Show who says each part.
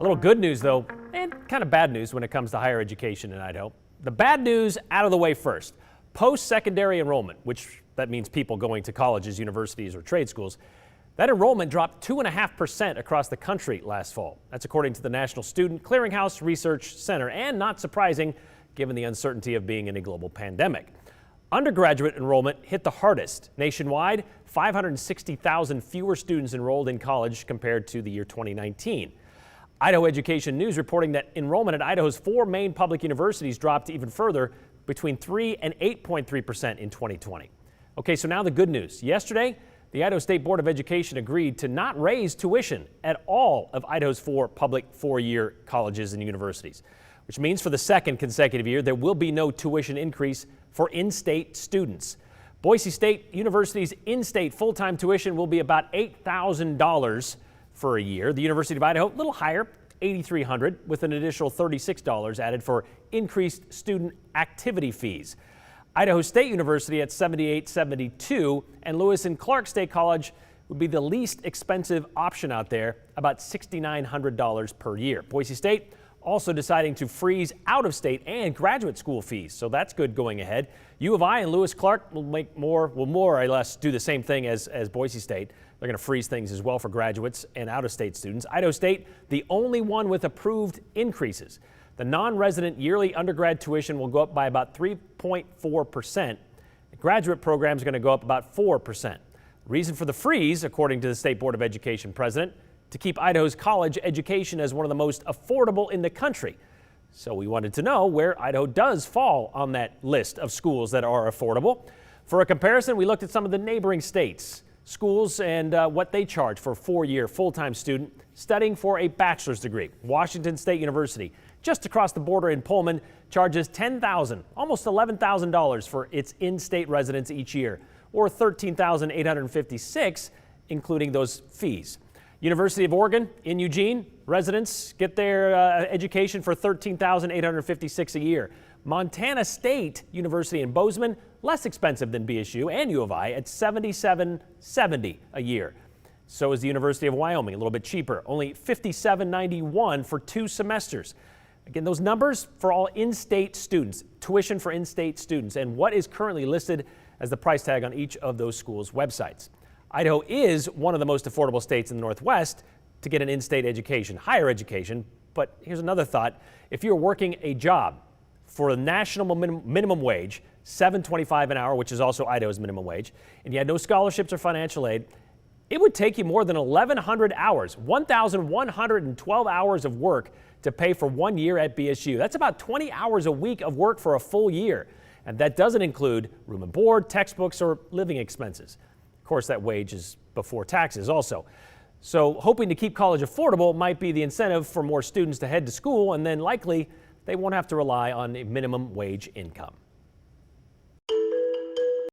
Speaker 1: little good news, though, and kind of bad news when it comes to higher education in Idaho. The bad news out of the way first. Post-secondary enrollment, which that means people going to colleges, universities, or trade schools, that enrollment dropped 2.5% across the country last fall. That's according to the National Student Clearinghouse Research Center, and not surprising given the uncertainty of being in a global pandemic. Undergraduate enrollment hit the hardest. Nationwide, 560,000 fewer students enrolled in college compared to the year 2019. Idaho Education News reporting that enrollment at Idaho's 4 main public universities dropped even further, between 3 and 8.3% in 2020. Okay, so now the good news. Yesterday, the Idaho State Board of Education agreed to not raise tuition at all of Idaho's 4 public 4-year colleges and universities, which means for the second consecutive year, there will be no tuition increase for in-state students. Boise State University's in-state full-time tuition will be about $8,000 for a year. The University of Idaho, a little higher, $8,300, with an additional $36 added for increased student activity fees. Idaho State University at $78.72, and Lewis and Clark State College would be the least expensive option out there, about $6,900 per year. Boise State also deciding to freeze out-of-state and graduate school fees, so that's good going ahead. U of I and Lewis Clark will more or less do the same thing as Boise State. They're going to freeze things as well for graduates and out-of-state students. Idaho State, the only one with approved increases. The non-resident yearly undergrad tuition will go up by about 3.4%. The graduate program is going to go up about 4%. Reason for the freeze, according to the State Board of Education president, to keep Idaho's college education as one of the most affordable in the country. So we wanted to know where Idaho does fall on that list of schools that are affordable. For a comparison, we looked at some of the neighboring states, schools, and what they charge for a 4-year full-time student studying for a bachelor's degree. Washington State University, just across the border in Pullman, charges $10,000, almost $11,000 for its in-state residents each year, or $13,856, including those fees. University of Oregon in Eugene, residents get their education for $13,856 a year. Montana State University in Bozeman, less expensive than BSU and U of I at $77.70 a year. So is the University of Wyoming, a little bit cheaper, only $57.91 for 2 semesters. Again, those numbers for all in-state students, tuition for in-state students, and what is currently listed as the price tag on each of those schools' websites. Idaho is one of the most affordable states in the Northwest to get an in-state education, higher education. But here's another thought. If you're working a job for a national minimum wage, $7.25 an hour, which is also Idaho's minimum wage, and you had no scholarships or financial aid, it would take you more than 1,100 hours, 1,112 hours of work to pay for 1 year at BSU. That's about 20 hours a week of work for a full year. And that doesn't include room and board, textbooks, or living expenses. Of course, that wage is before taxes also. So hoping to keep college affordable might be the incentive for more students to head to school, and then likely they won't have to rely on a minimum wage income.